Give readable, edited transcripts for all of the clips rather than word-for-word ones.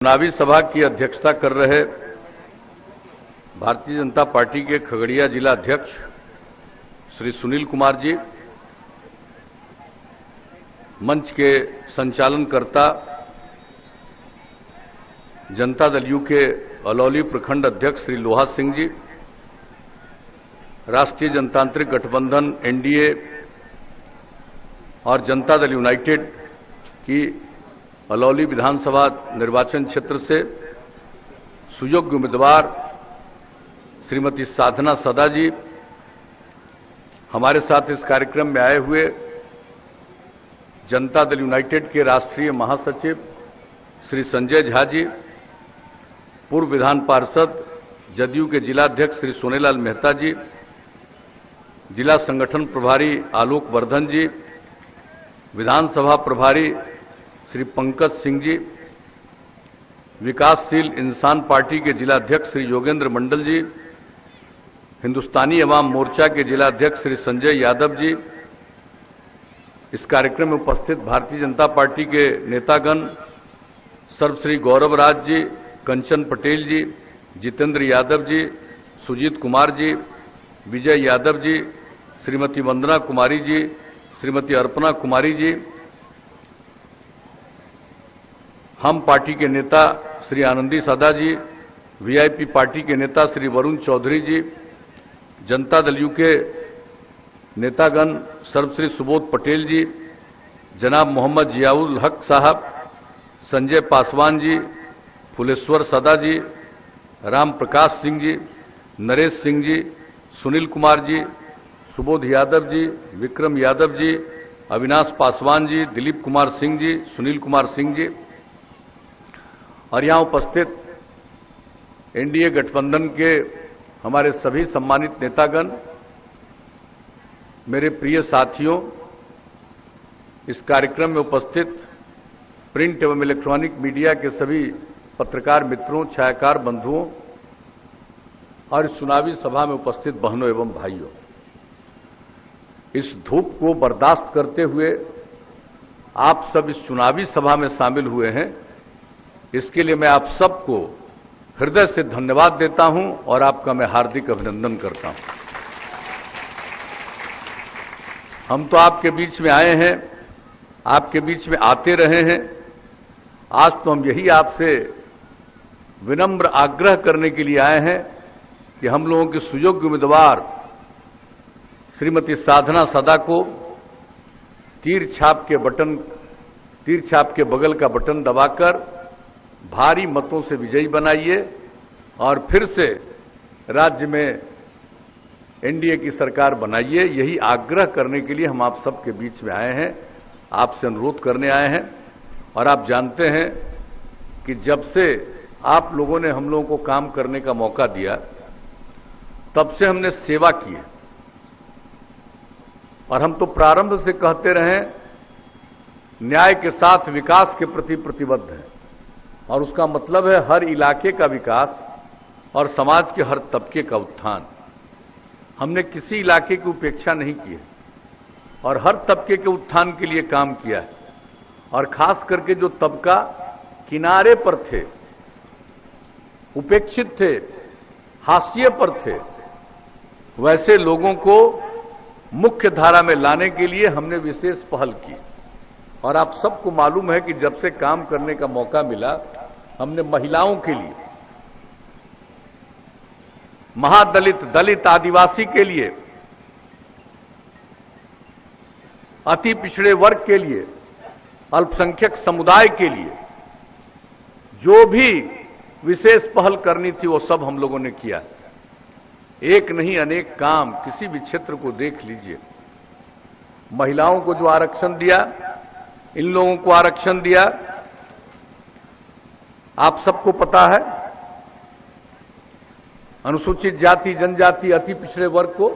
चुनावी सभा की अध्यक्षता कर रहे भारतीय जनता पार्टी के खगड़िया जिला अध्यक्ष श्री सुनील कुमार जी, मंच के संचालनकर्ता जनता दल यू के अलौली प्रखंड अध्यक्ष श्री लोहा सिंह जी, राष्ट्रीय जनतांत्रिक गठबंधन एनडीए और जनता दल यूनाइटेड की अलौली विधानसभा निर्वाचन क्षेत्र से सुयोग्य उम्मीदवार श्रीमती साधना सदा जी, हमारे साथ इस कार्यक्रम में आए हुए जनता दल यूनाइटेड के राष्ट्रीय महासचिव श्री संजय झा जी, पूर्व विधान पार्षद जदयू के जिलाध्यक्ष श्री सोनेलाल मेहता जी, जिला संगठन प्रभारी आलोक वर्धन जी, विधानसभा प्रभारी श्री पंकज सिंह जी, विकासशील इंसान पार्टी के जिलाध्यक्ष श्री योगेंद्र मंडल जी, हिंदुस्तानी अवाम मोर्चा के जिलाध्यक्ष श्री संजय यादव जी, इस कार्यक्रम में उपस्थित भारतीय जनता पार्टी के नेतागण सर्वश्री गौरव राज जी, कंचन पटेल जी, जितेंद्र यादव जी, सुजीत कुमार जी, विजय यादव जी, श्रीमती वंदना कुमारी जी, श्रीमती अर्पणा कुमारी जी, हम पार्टी के नेता श्री आनंदी सदा जी, वीआईपी पार्टी के नेता श्री वरुण चौधरी जी, जनता दल यू के नेतागण सर्वश्री सुबोध पटेल जी, जनाब मोहम्मद जियाउल हक साहब, संजय पासवान जी, फुलेश्वर सदा जी, राम प्रकाश सिंह जी, नरेश सिंह जी, सुनील कुमार जी, सुबोध यादव जी, विक्रम यादव जी, अविनाश पासवान जी, दिलीप कुमार सिंह जी, सुनील कुमार सिंह जी और यहां उपस्थित एनडीए गठबंधन के हमारे सभी सम्मानित नेतागण, मेरे प्रिय साथियों, इस कार्यक्रम में उपस्थित प्रिंट एवं इलेक्ट्रॉनिक मीडिया के सभी पत्रकार मित्रों, छायाकार बंधुओं और इस चुनावी सभा में उपस्थित बहनों एवं भाइयों, इस धूप को बर्दाश्त करते हुए आप सब इस चुनावी सभा में शामिल हुए हैं, इसके लिए मैं आप सबको हृदय से धन्यवाद देता हूं और आपका मैं हार्दिक अभिनंदन करता हूं। हम तो आपके बीच में आए हैं, आपके बीच में आते रहे हैं। आज तो हम यही आपसे विनम्र आग्रह करने के लिए आए हैं कि हम लोगों के सुयोग्य उम्मीदवार श्रीमती साधना सदा को तीर छाप के बगल का बटन दबाकर भारी मतों से विजयी बनाइए और फिर से राज्य में एनडीए की सरकार बनाइए। यही आग्रह करने के लिए हम आप सबके बीच में आए हैं, आपसे अनुरोध करने आए हैं। और आप जानते हैं कि जब से आप लोगों ने हम लोगों को काम करने का मौका दिया, तब से हमने सेवा की है और हम तो प्रारंभ से कहते रहे न्याय के साथ विकास के प्रति प्रतिबद्ध हैं और उसका मतलब है हर इलाके का विकास और समाज के हर तबके का उत्थान। हमने किसी इलाके की उपेक्षा नहीं की है और हर तबके के उत्थान के लिए काम किया है। और खास करके जो तबका किनारे पर थे, उपेक्षित थे, हाशिए पर थे, वैसे लोगों को मुख्य धारा में लाने के लिए हमने विशेष पहल की। और आप सबको मालूम है कि जब से काम करने का मौका मिला, हमने महिलाओं के लिए, महादलित, दलित, आदिवासी के लिए, अति पिछड़े वर्ग के लिए, अल्पसंख्यक समुदाय के लिए जो भी विशेष पहल करनी थी वो सब हम लोगों ने किया। एक नहीं अनेक काम, किसी भी क्षेत्र को देख लीजिए। महिलाओं को जो आरक्षण दिया, इन लोगों को आरक्षण दिया, आप सबको पता है, अनुसूचित जाति, जनजाति, अति पिछड़े वर्ग को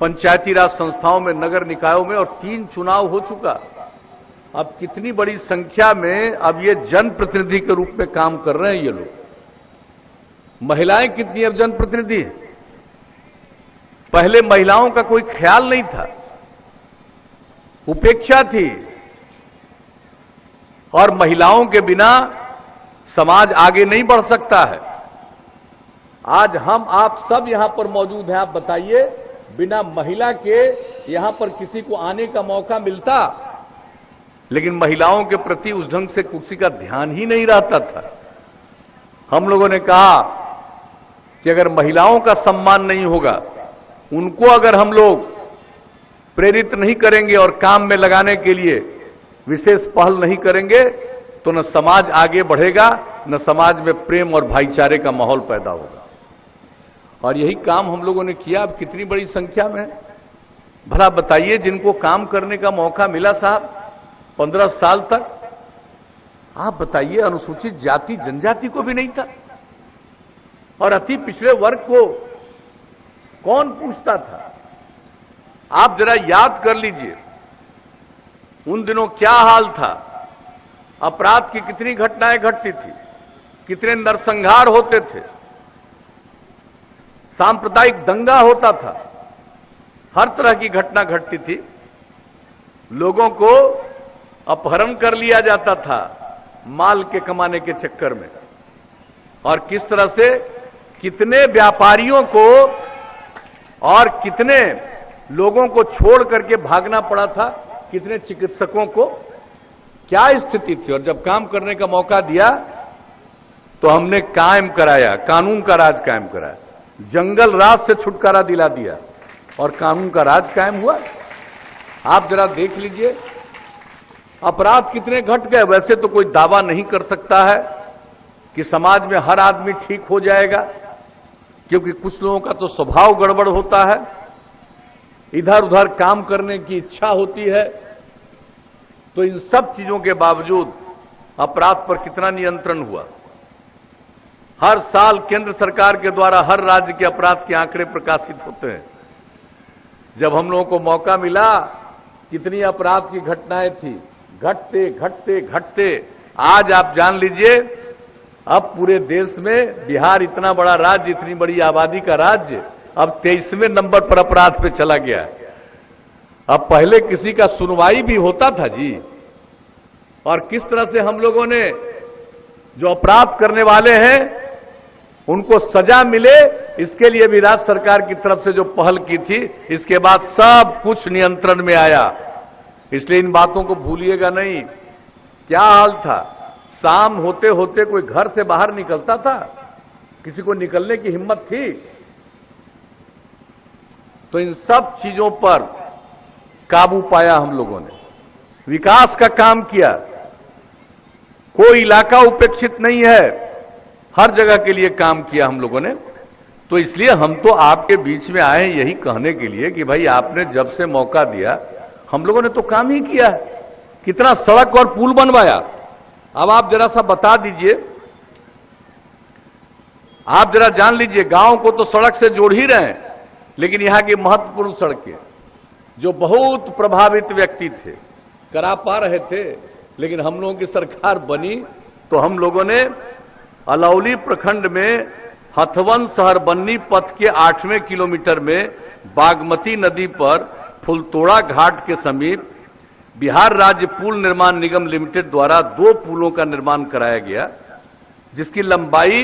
पंचायती राज संस्थाओं में, नगर निकायों में और 3 चुनाव हो चुका। अब कितनी बड़ी संख्या में अब ये जनप्रतिनिधि के रूप में काम कर रहे हैं ये लोग। महिलाएं कितनी अब जनप्रतिनिधि हैं? पहले महिलाओं का कोई ख्याल नहीं था, उपेक्षा थी और महिलाओं के बिना समाज आगे नहीं बढ़ सकता है। आज हम आप सब यहां पर मौजूद हैं। आप बताइए, बिना महिला के यहां पर किसी को आने का मौका मिलता? लेकिन महिलाओं के प्रति उस ढंग से किसी का ध्यान ही नहीं रहता था। हम लोगों ने कहा कि अगर महिलाओं का सम्मान नहीं होगा, उनको अगर हम लोग प्रेरित नहीं करेंगे और काम में लगाने के लिए विशेष पहल नहीं करेंगे, तो न समाज आगे बढ़ेगा, न समाज में प्रेम और भाईचारे का माहौल पैदा होगा। और यही काम हम लोगों ने किया। अब कितनी बड़ी संख्या में, भला बताइए, जिनको काम करने का मौका मिला साहब 15 साल तक, आप बताइए, अनुसूचित जाति जनजाति को भी नहीं था। और अति पिछड़े वर्ग को कौन पूछता था? आप जरा याद कर लीजिए, उन दिनों क्या हाल था। अपराध की कितनी घटनाएं घटती थी, कितने नरसंहार होते थे, सांप्रदायिक दंगा होता था, हर तरह की घटना घटती थी। लोगों को अपहरण कर लिया जाता था माल के कमाने के चक्कर में। और किस तरह से कितने व्यापारियों को और कितने लोगों को छोड़ करके भागना पड़ा था, कितने चिकित्सकों को, क्या स्थिति थी। और जब काम करने का मौका दिया तो हमने कायम कराया, कानून का राज कायम कराया, जंगल राज से छुटकारा दिला दिया और कानून का राज कायम हुआ। आप जरा देख लीजिए, अपराध कितने घट गए। वैसे तो कोई दावा नहीं कर सकता है कि समाज में हर आदमी ठीक हो जाएगा, क्योंकि कुछ लोगों का तो स्वभाव गड़बड़ होता है, इधर उधर काम करने की इच्छा होती है। तो इन सब चीजों के बावजूद अपराध पर कितना नियंत्रण हुआ। हर साल केंद्र सरकार के द्वारा हर राज्य के अपराध के आंकड़े प्रकाशित होते हैं। जब हम लोगों को मौका मिला, कितनी अपराध की घटनाएं थी, घटते घटते घटते आज आप जान लीजिए, अब पूरे देश में बिहार इतना बड़ा राज्य, इतनी बड़ी आबादी का राज्य, अब 23वें नंबर पर अपराध पे चला गया। अब पहले किसी का सुनवाई भी होता था जी। और किस तरह से हम लोगों ने जो अपराध करने वाले हैं उनको सजा मिले, इसके लिए भी राज्य सरकार की तरफ से जो पहल की थी, इसके बाद सब कुछ नियंत्रण में आया। इसलिए इन बातों को भूलिएगा नहीं। क्या हाल था, शाम होते होते कोई घर से बाहर निकलता था? किसी को निकलने की हिम्मत थी? तो इन सब चीजों पर काबू पाया हम लोगों ने, विकास का काम किया। कोई इलाका उपेक्षित नहीं है, हर जगह के लिए काम किया हम लोगों ने। तो इसलिए हम तो आपके बीच में आए यही कहने के लिए कि भाई आपने जब से मौका दिया, हम लोगों ने तो काम ही किया। कितना सड़क और पुल बनवाया। अब आप जरा सा बता दीजिए, आप जरा जान लीजिए, गांव को तो सड़क से जोड़ ही रहे हैं, लेकिन यहां की महत्वपूर्ण सड़कें जो बहुत प्रभावित व्यक्ति थे करा पा रहे थे, लेकिन हम लोगों की सरकार बनी तो हम लोगों ने अलौली प्रखंड में हथवन शहर बन्नी पथ के 8वें किलोमीटर में बागमती नदी पर फुलतोड़ा घाट के समीप बिहार राज्य पुल निर्माण निगम लिमिटेड द्वारा 2 पुलों का निर्माण कराया गया, जिसकी लंबाई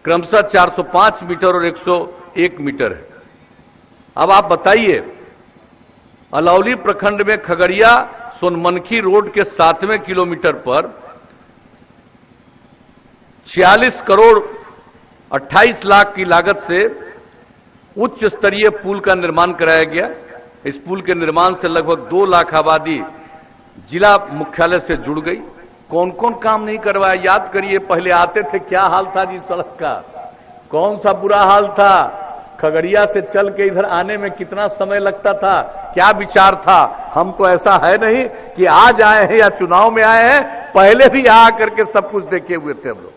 क्रमशः 405 मीटर और 101 मीटर है। अब आप बताइए, अलौली प्रखंड में खगड़िया सोनमनखी रोड के 7वें किलोमीटर पर 46 करोड़ 28 लाख की लागत से उच्च स्तरीय पुल का निर्माण कराया गया। इस पुल के निर्माण से लगभग 2 लाख आबादी जिला मुख्यालय से जुड़ गई। कौन कौन काम नहीं करवाया, याद करिए। पहले आते थे, क्या हाल था जी सड़क का, कौन सा बुरा हाल था। खगड़िया से चल के इधर आने में कितना समय लगता था, क्या विचार था। हम तो ऐसा है नहीं कि आज आए हैं या चुनाव में आए हैं, पहले भी आ करके सब कुछ देखे हुए थे हम लोग,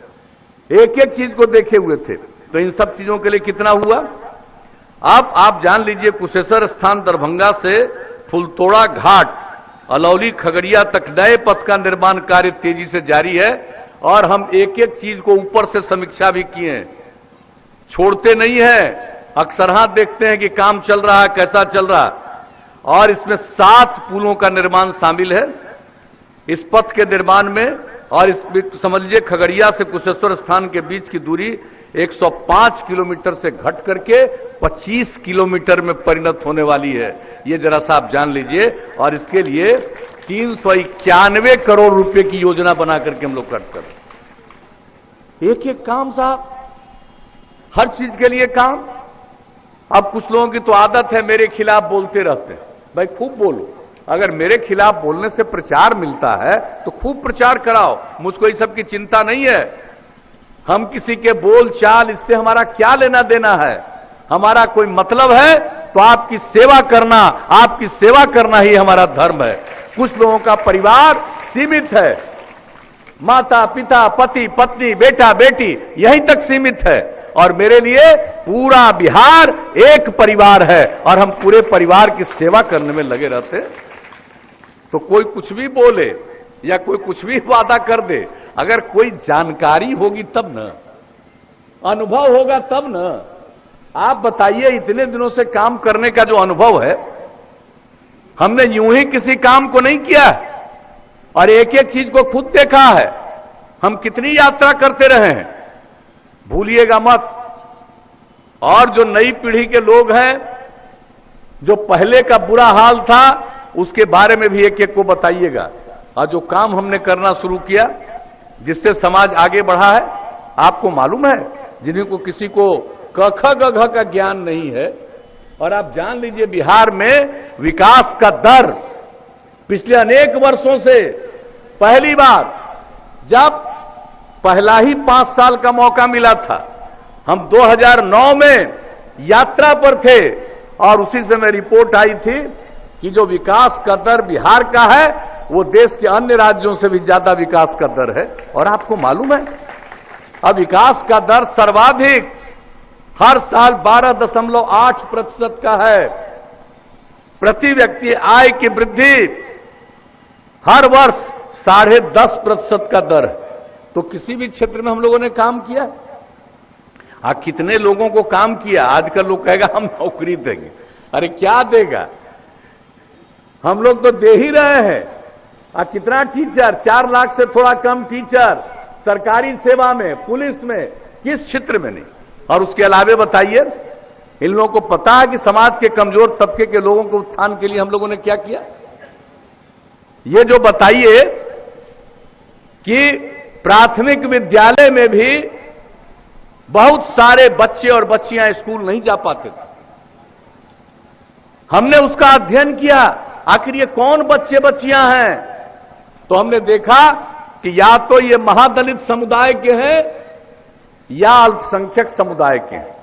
एक एक चीज को देखे हुए थे। तो इन सब चीजों के लिए कितना हुआ। अब आप जान लीजिए, कुशेश्वर स्थान दरभंगा से फुलतोड़ा घाट अलौली खगड़िया तक नए पथ का निर्माण कार्य तेजी से जारी है। और हम एक एक चीज को ऊपर से समीक्षा भी किए हैं, छोड़ते नहीं है। अक्सरहां देखते हैं कि काम चल रहा है, कैसा चल रहा है। और इसमें 7 पुलों का निर्माण शामिल है। इस पथ के निर्माण में और इस समझ लीजिए खगड़िया से कुशेश्वर स्थान के बीच की दूरी 105 किलोमीटर से घट करके 25 किलोमीटर में परिणत होने वाली है। ये जरा सा आप जान लीजिए। और इसके लिए 391 करोड़ रुपए की योजना बना करके हम लोग करते हैं। एक एक काम साहब, हर चीज के लिए काम। अब कुछ लोगों की तो आदत है मेरे खिलाफ बोलते रहते हैं। भाई खूब बोलो, अगर मेरे खिलाफ बोलने से प्रचार मिलता है तो खूब प्रचार कराओ, मुझको इस सब की चिंता नहीं है। हम किसी के बोल चाल, इससे हमारा क्या लेना देना है। हमारा कोई मतलब है तो आपकी सेवा करना ही हमारा धर्म है। कुछ लोगों का परिवार सीमित है, माता पिता पति पत्नी बेटा बेटी यहीं तक सीमित है, और मेरे लिए पूरा बिहार एक परिवार है और हम पूरे परिवार की सेवा करने में लगे रहते हैं। तो कोई कुछ भी बोले या कोई कुछ भी वादा कर दे, अगर कोई जानकारी होगी तब न, अनुभव होगा तब न। आप बताइए, इतने दिनों से काम करने का जो अनुभव है, हमने यूं ही किसी काम को नहीं किया और एक एक चीज को खुद देखा है। हम कितनी यात्रा करते रहे हैं, भूलिएगा मत। और जो नई पीढ़ी के लोग हैं, जो पहले का बुरा हाल था, उसके बारे में भी एक एक को बताइएगा। और जो काम हमने करना शुरू किया जिससे समाज आगे बढ़ा है, आपको मालूम है, जिन्हीं को किसी को क ख ग घ का ज्ञान नहीं है। और आप जान लीजिए, बिहार में विकास का दर पिछले अनेक वर्षों से पहली बार, जब पहला ही 5 साल का मौका मिला था, हम 2009 में यात्रा पर थे और उसी समय रिपोर्ट आई थी कि जो विकास का दर बिहार का है वो देश के अन्य राज्यों से भी ज्यादा विकास का दर है। और आपको मालूम है, अब विकास का दर सर्वाधिक हर साल 12.8% का है। प्रति व्यक्ति आय की वृद्धि हर वर्ष 10.5% का दर है। तो किसी भी क्षेत्र में हम लोगों ने काम किया। कितने लोगों को काम किया। आजकल लोग कहेगा हम नौकरी देंगे। अरे क्या देगा, हम लोग तो दे ही रहे हैं। कितना टीचर, 4 लाख से थोड़ा कम टीचर सरकारी सेवा में, पुलिस में, किस क्षेत्र में नहीं। और उसके अलावे बताइए, इन लोगों को पता है कि समाज के कमजोर तबके के लोगों के उत्थान के लिए हम लोगों ने क्या किया। ये जो बताइए कि प्राथमिक विद्यालय में भी बहुत सारे बच्चे और बच्चियां स्कूल नहीं जा पाते थे। हमने उसका अध्ययन किया, आखिर ये कौन बच्चे बच्चियां हैं। तो हमने देखा कि या तो ये महादलित समुदाय के हैं या अल्पसंख्यक समुदाय के हैं।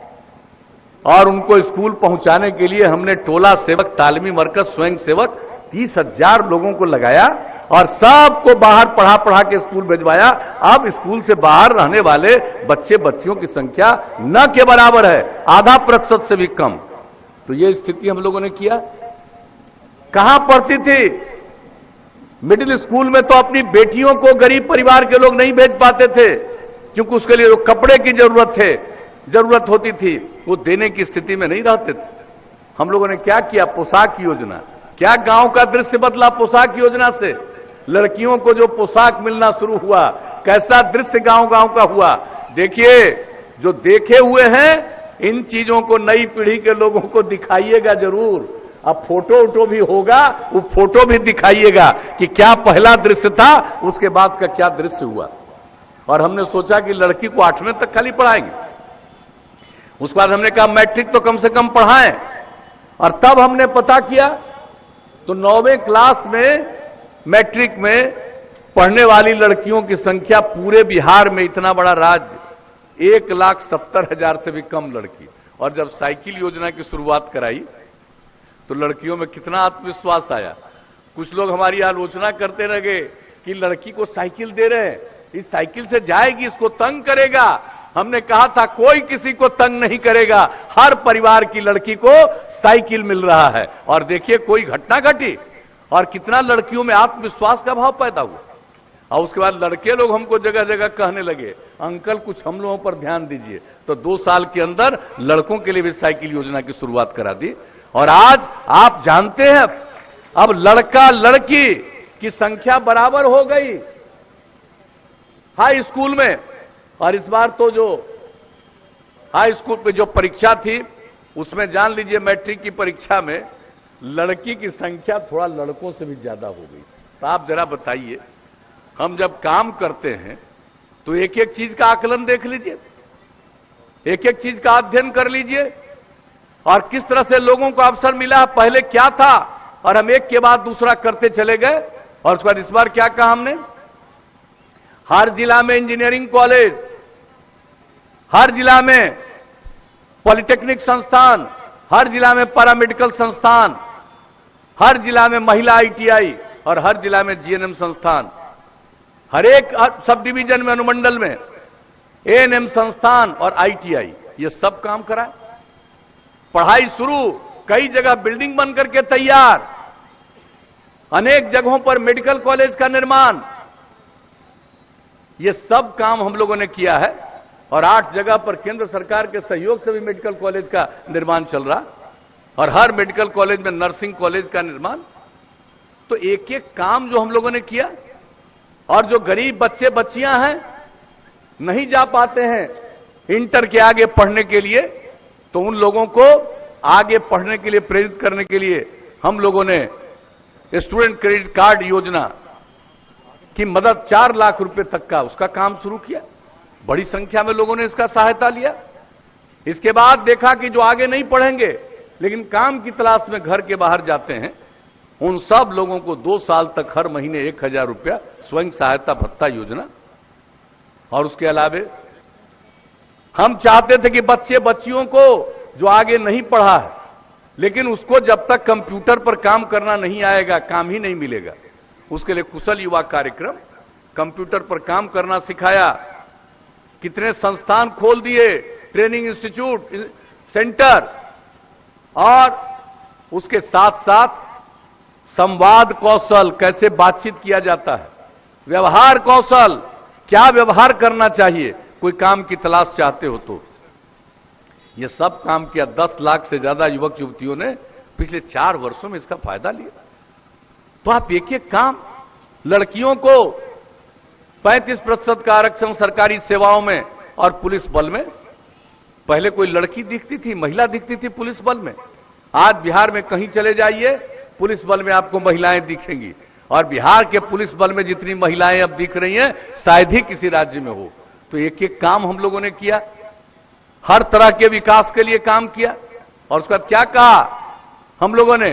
और उनको स्कूल पहुंचाने के लिए हमने टोला सेवक, तालीमी मरकज, स्वयं सेवक 30,000 लोगों को लगाया और सबको बाहर पढ़ा के स्कूल भिजवाया। अब स्कूल से बाहर रहने वाले बच्चे बच्चियों की संख्या न के बराबर है, 0.5% से भी कम। तो ये स्थिति हम लोगों ने किया। कहां पढ़ती थी? मिडिल स्कूल में तो अपनी बेटियों को गरीब परिवार के लोग नहीं भेज पाते थे, क्योंकि उसके लिए कपड़े की जरूरत होती थी, वो देने की स्थिति में नहीं रहते थे। हम लोगों ने क्या किया? पोशाक योजना। क्या गांव का दृश्य बदला पोशाक योजना से? लड़कियों को जो पोशाक मिलना शुरू हुआ, कैसा दृश्य गांव गांव का हुआ। देखिए, जो देखे हुए हैं इन चीजों को नई पीढ़ी के लोगों को दिखाइएगा जरूर। अब फोटो भी होगा, वो फोटो भी दिखाइएगा कि क्या पहला दृश्य था, उसके बाद का क्या दृश्य हुआ। और हमने सोचा कि लड़की को 8वें तक खाली पढ़ाएंगे, उसके बाद हमने कहा मैट्रिक तो कम से कम पढ़ाएं। और तब हमने पता किया तो 9वें क्लास में, मैट्रिक में पढ़ने वाली लड़कियों की संख्या पूरे बिहार में, इतना बड़ा राज्य, 1,70,000 से भी कम लड़की। और जब साइकिल योजना की शुरुआत कराई तो लड़कियों में कितना आत्मविश्वास आया। कुछ लोग हमारी आलोचना करते रहे कि लड़की को साइकिल दे रहे हैं, इस साइकिल से जाएगी, इसको तंग करेगा। हमने कहा था कोई किसी को तंग नहीं करेगा, हर परिवार की लड़की को साइकिल मिल रहा है। और देखिए कोई घटना घटी और कितना लड़कियों में आत्मविश्वास का भाव पैदा हुआ। और उसके बाद लड़के लोग हमको जगह जगह कहने लगे, अंकल कुछ हम लोगों पर ध्यान दीजिए। तो 2 साल के अंदर लड़कों के लिए भी साइकिल योजना की शुरुआत करा दी। और आज आप जानते हैं, अब लड़का लड़की की संख्या बराबर हो गई। हाई स्कूल में। और इस बार तो जो हाई स्कूल पे जो परीक्षा थी उसमें जान लीजिए मैट्रिक की परीक्षा में लड़की की संख्या थोड़ा लड़कों से भी ज्यादा हो गई। तो आप जरा बताइए, हम जब काम करते हैं तो एक एक चीज का आकलन देख लीजिए, एक एक चीज का अध्ययन कर लीजिए और किस तरह से लोगों को अवसर मिला, पहले क्या था और हम एक के बाद दूसरा करते चले गए। और उसके बाद इस बार क्या कहा हमने, हर जिला में इंजीनियरिंग कॉलेज, हर जिला में पॉलिटेक्निक संस्थान, हर जिला में पैरामेडिकल संस्थान, हर जिला में महिला आईटीआई और हर जिला में जीएनएम संस्थान, हर एक सब डिवीजन में अनुमंडल में एएनएम संस्थान और आईटीआई, ये सब काम कराए। पढ़ाई शुरू, कई जगह बिल्डिंग बन करके तैयार, अनेक जगहों पर मेडिकल कॉलेज का निर्माण, ये सब काम हम लोगों ने किया है। और 8 जगह पर केंद्र सरकार के सहयोग से भी मेडिकल कॉलेज का निर्माण चल रहा और हर मेडिकल कॉलेज में नर्सिंग कॉलेज का निर्माण। तो एक एक काम जो हम लोगों ने किया। और जो गरीब बच्चे बच्चियां हैं नहीं जा पाते हैं इंटर के आगे पढ़ने के लिए, तो उन लोगों को आगे पढ़ने के लिए प्रेरित करने के लिए हम लोगों ने स्टूडेंट क्रेडिट कार्ड योजना की मदद 4 लाख रुपए तक का उसका काम शुरू किया। बड़ी संख्या में लोगों ने इसका सहायता लिया। इसके बाद देखा कि जो आगे नहीं पढ़ेंगे लेकिन काम की तलाश में घर के बाहर जाते हैं, उन सब लोगों को 2 साल तक हर महीने 1000 रुपया स्वयं सहायता भत्ता योजना। और उसके अलावे हम चाहते थे कि बच्चे बच्चियों को जो आगे नहीं पढ़ा है लेकिन उसको जब तक कंप्यूटर पर काम करना नहीं आएगा काम ही नहीं मिलेगा, उसके लिए कुशल युवा कार्यक्रम, कंप्यूटर पर काम करना सिखाया। कितने संस्थान खोल दिए, ट्रेनिंग इंस्टीट्यूट, सेंटर। और उसके साथ साथ संवाद कौशल, कैसे बातचीत किया जाता है, व्यवहार कौशल, क्या व्यवहार करना चाहिए कोई काम की तलाश चाहते हो तो, ये सब काम किया। 10 लाख से ज्यादा युवक युवतियों ने पिछले 4 वर्षों में इसका फायदा लिया। तो आप एक एक काम, लड़कियों को 35% का आरक्षण सरकारी सेवाओं में और पुलिस बल में। पहले कोई लड़की दिखती थी, महिला दिखती थी पुलिस बल में, आज बिहार में कहीं चले जाइए पुलिस बल में आपको महिलाएं दिखेंगी। और बिहार के पुलिस बल में जितनी महिलाएं अब दिख रही हैं शायद ही किसी राज्य में हो। तो एक एक काम हम लोगों ने किया, हर तरह के विकास के लिए काम किया। और उसके बाद क्या कहा हम लोगों ने,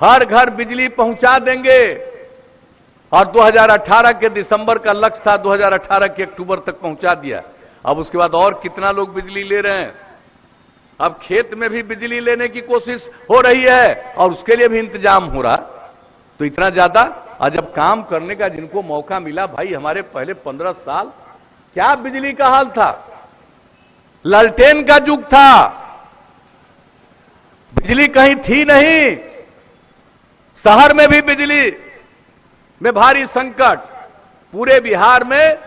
हर घर बिजली पहुंचा देंगे। और 2018 के दिसंबर का लक्ष्य था, 2018 के अक्टूबर तक पहुंचा दिया। अब उसके बाद और कितना लोग बिजली ले रहे हैं, अब खेत में भी बिजली लेने की कोशिश हो रही है और उसके लिए भी इंतजाम हो रहा। तो इतना ज्यादा, और जब काम करने का जिनको मौका मिला, भाई हमारे पहले 15 साल क्या बिजली का हाल था, लालटेन का युग था, बिजली कहीं थी नहीं, शहर में भी बिजली में भारी संकट, पूरे बिहार में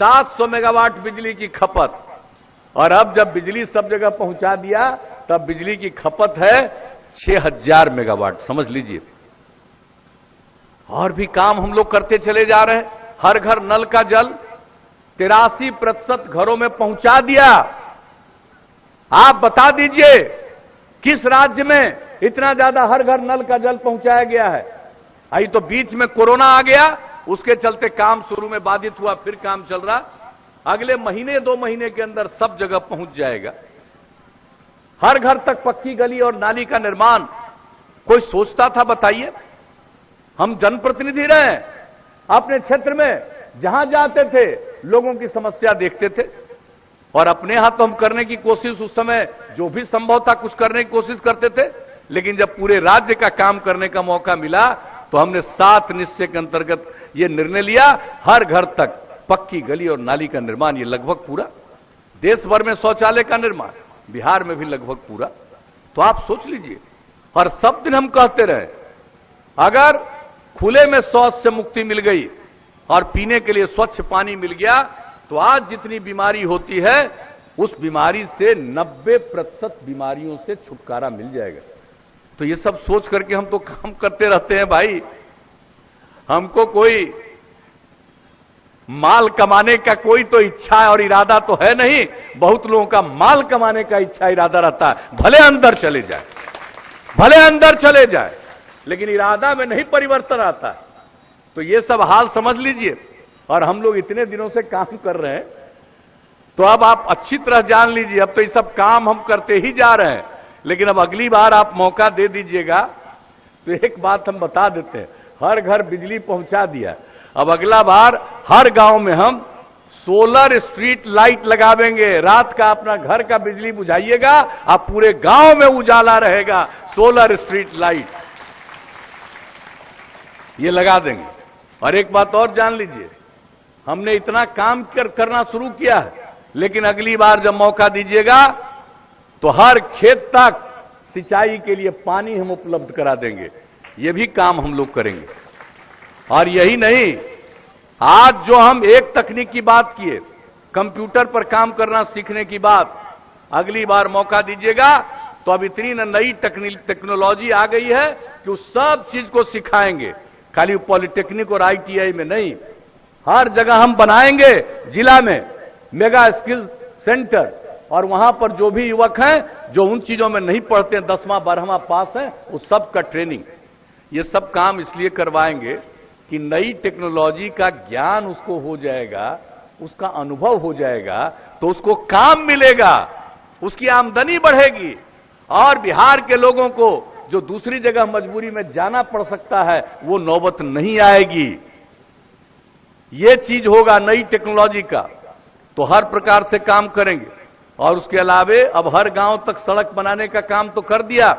700 मेगावाट बिजली की खपत। और अब जब बिजली सब जगह पहुंचा दिया तब बिजली की खपत है 6000 मेगावाट, समझ लीजिए। और भी काम हम लोग करते चले जा रहे हैं। हर घर नल का जल 83% घरों में पहुंचा दिया। आप बता दीजिए किस राज्य में इतना ज्यादा हर घर नल का जल पहुंचाया गया है। आई तो बीच में कोरोना आ गया, उसके चलते काम शुरू में बाधित हुआ, फिर काम चल रहा। अगले महीने 2 महीने के अंदर सब जगह पहुंच जाएगा। हर घर तक पक्की गली और नाली का निर्माण कोई सोचता था, बताइए। हम जनप्रतिनिधि रहे, अपने क्षेत्र में जहां जाते थे लोगों की समस्या देखते थे और अपने यहां तो हम करने की कोशिश, उस समय जो भी संभव था कुछ करने की कोशिश करते थे। लेकिन जब पूरे राज्य का काम करने का मौका मिला तो हमने 7 निश्चय के अंतर्गत यह निर्णय लिया, हर घर तक पक्की गली और नाली का निर्माण। ये लगभग पूरा, देश भर में शौचालय का निर्माण, बिहार में भी लगभग पूरा। तो आप सोच लीजिए। और सब दिन हम कहते रहे, अगर खुले में शौच से मुक्ति मिल गई और पीने के लिए स्वच्छ पानी मिल गया तो आज जितनी बीमारी होती है उस बीमारी से 90% बीमारियों से छुटकारा मिल जाएगा। तो ये सब सोच करके हम तो काम करते रहते हैं भाई। हमको कोई माल कमाने का कोई तो इच्छा और इरादा तो है नहीं। बहुत लोगों का माल कमाने का इच्छा इरादा रहता है, भले अंदर चले जाए, भले अंदर चले जाए, लेकिन इरादा में नहीं परिवर्तन आता है। तो ये सब हाल समझ लीजिए। और हम लोग इतने दिनों से काम कर रहे हैं, तो अब आप अच्छी तरह जान लीजिए, अब तो ये सब काम हम करते ही जा रहे हैं, लेकिन अब अगली बार आप मौका दे दीजिएगा तो एक बात हम बता देते हैं, हर घर बिजली पहुंचा दिया। अब अगला बार हर गांव में हम सोलर स्ट्रीट लाइट लगावेंगे। रात का अपना घर का बिजली बुझाइएगा, आप पूरे गांव में उजाला रहेगा। सोलर स्ट्रीट लाइट ये लगा देंगे। और एक बात और जान लीजिए, हमने इतना काम करना शुरू किया है, लेकिन अगली बार जब मौका दीजिएगा तो हर खेत तक सिंचाई के लिए पानी हम उपलब्ध करा देंगे। ये भी काम हम लोग करेंगे। और यही नहीं, आज जो हम एक तकनीक की बात किए, कंप्यूटर पर काम करना सीखने की बात, अगली बार मौका दीजिएगा तो अब इतनी नई टेक्नोलॉजी आ गई है कि उस सब चीज को सिखाएंगे। खाली पॉलिटेक्निक और आईटीआई में नहीं, हर जगह हम बनाएंगे जिला में मेगा स्किल सेंटर, और वहां पर जो भी युवक हैं जो उन चीजों में नहीं पढ़ते हैं, 10वां 12वां पास हैं, उस सब का ट्रेनिंग। ये सब काम इसलिए करवाएंगे कि नई टेक्नोलॉजी का ज्ञान उसको हो जाएगा, उसका अनुभव हो जाएगा, तो उसको काम मिलेगा, उसकी आमदनी बढ़ेगी। और बिहार के लोगों को जो दूसरी जगह मजबूरी में जाना पड़ सकता है, वो नौबत नहीं आएगी। ये चीज होगा नई टेक्नोलॉजी का, तो हर प्रकार से काम करेंगे। और उसके अलावे अब हर गांव तक सड़क बनाने का काम तो कर दिया,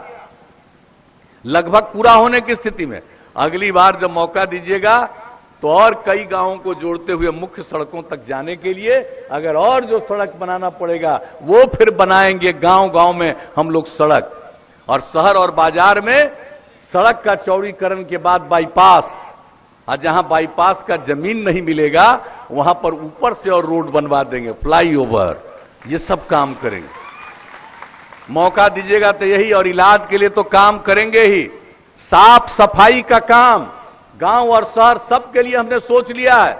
लगभग पूरा होने की स्थिति में। अगली बार जब मौका दीजिएगा तो और कई गांवों को जोड़ते हुए मुख्य सड़कों तक जाने के लिए अगर और जो सड़क बनाना पड़ेगा वो फिर बनाएंगे। गांव गांव में हम लोग सड़क, और शहर और बाजार में सड़क का चौड़ीकरण के बाद बाईपास, और जहां बाईपास का जमीन नहीं मिलेगा वहां पर ऊपर से और रोड बनवा देंगे, फ्लाईओवर। ये सब काम करेंगे। मौका दीजिएगा तो यही, और इलाज के लिए तो काम करेंगे ही। साफ सफाई का काम गांव और शहर सबके लिए हमने सोच लिया है,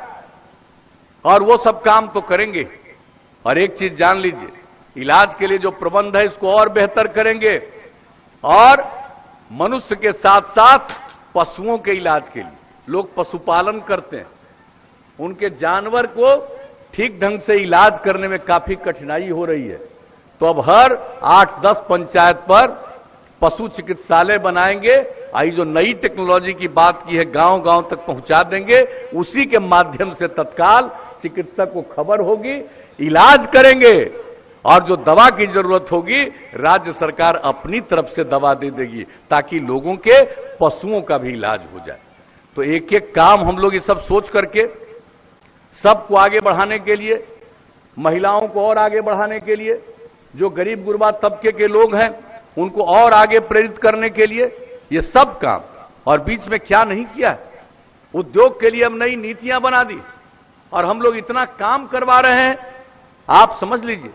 और वो सब काम तो करेंगे। और एक चीज जान लीजिए, इलाज के लिए जो प्रबंध है इसको और बेहतर करेंगे। और मनुष्य के साथ साथ पशुओं के इलाज के लिए, लोग पशुपालन करते हैं, उनके जानवर को ठीक ढंग से इलाज करने में काफी कठिनाई हो रही है। तो अब हर 8-10 पंचायत पर पशु चिकित्सालय बनाएंगे। आई जो नई टेक्नोलॉजी की बात की है, गांव गांव तक पहुंचा देंगे। उसी के माध्यम से तत्काल चिकित्सक को खबर होगी, इलाज करेंगे, और जो दवा की जरूरत होगी राज्य सरकार अपनी तरफ से दवा दे देगी, ताकि लोगों के पशुओं का भी इलाज हो जाए। तो एक एक काम हम लोग ये सब सोच करके, सबको आगे बढ़ाने के लिए, महिलाओं को और आगे बढ़ाने के लिए, जो गरीब गुरबा तबके के लोग हैं उनको और आगे प्रेरित करने के लिए, ये सब काम। और बीच में क्या नहीं किया, उद्योग के लिए हम नई नीतियां बना दी, और हम लोग इतना काम करवा रहे हैं, आप समझ लीजिए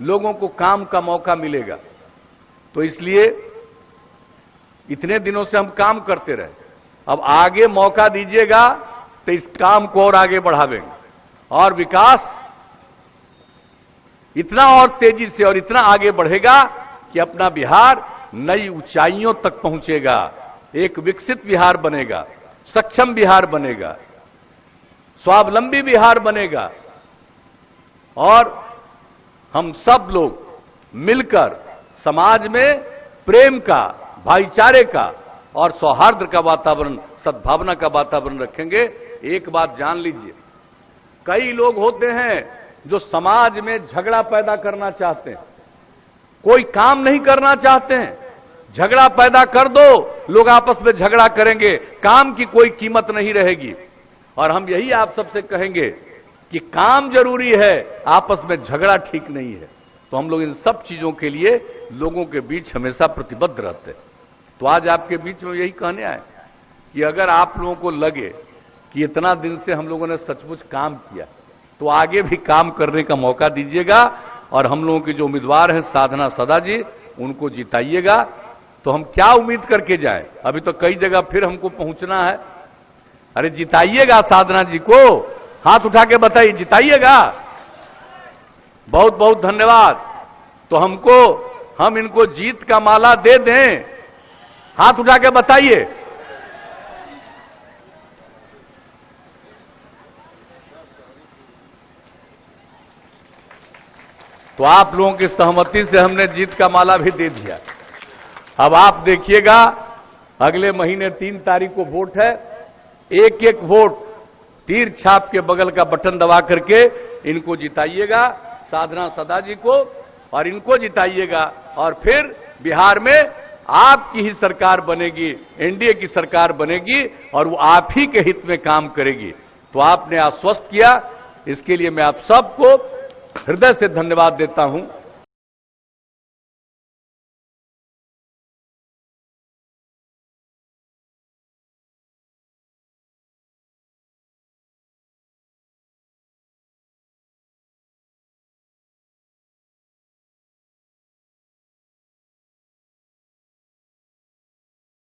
लोगों को काम का मौका मिलेगा। तो इसलिए इतने दिनों से हम काम करते रहे, अब आगे मौका दीजिएगा तो इस काम को और आगे बढ़ावेंगे, और विकास इतना और तेजी से और इतना आगे बढ़ेगा कि अपना बिहार नई ऊंचाइयों तक पहुंचेगा, एक विकसित बिहार बनेगा, सक्षम बिहार बनेगा, स्वावलंबी बिहार बनेगा। और हम सब लोग मिलकर समाज में प्रेम का, भाईचारे का और सौहार्द का वातावरण, सद्भावना का वातावरण रखेंगे। एक बात जान लीजिए, कई लोग होते हैं जो समाज में झगड़ा पैदा करना चाहते हैं, कोई काम नहीं करना चाहते हैं। झगड़ा पैदा कर दो, लोग आपस में झगड़ा करेंगे, काम की कोई कीमत नहीं रहेगी। और हम यही आप सबसे कहेंगे कि काम जरूरी है, आपस में झगड़ा ठीक नहीं है। तो हम लोग इन सब चीजों के लिए लोगों के बीच हमेशा प्रतिबद्ध रहते हैं। तो आज आपके बीच में यही कहने आए कि अगर आप लोगों को लगे कि इतना दिन से हम लोगों ने सचमुच काम किया, तो आगे भी काम करने का मौका दीजिएगा, और हम लोगों के जो उम्मीदवार हैं साधना सदा जी, उनको जिताइएगा। तो हम क्या उम्मीद करके जाएं, अभी तो कई जगह फिर हमको पहुंचना है। अरे जिताइएगा साधना जी को, हाथ उठा के बताइए, जिताइएगा। बहुत बहुत धन्यवाद। तो हम इनको जीत का माला दे दें, हाथ उठा के बताइए। तो आप लोगों की सहमति से हमने जीत का माला भी दे दिया। अब आप देखिएगा, अगले महीने 3 तारीख को वोट है। एक एक वोट तीर छाप के बगल का बटन दबा करके इनको जिताइएगा, साधना सदा जी को, और इनको जिताइएगा। और फिर बिहार में आपकी ही सरकार बनेगी, एनडीए की सरकार बनेगी, और वो आप ही के हित में काम करेगी। तो आपने आश्वस्त किया, इसके लिए मैं आप सबको हृदय से धन्यवाद देता हूं।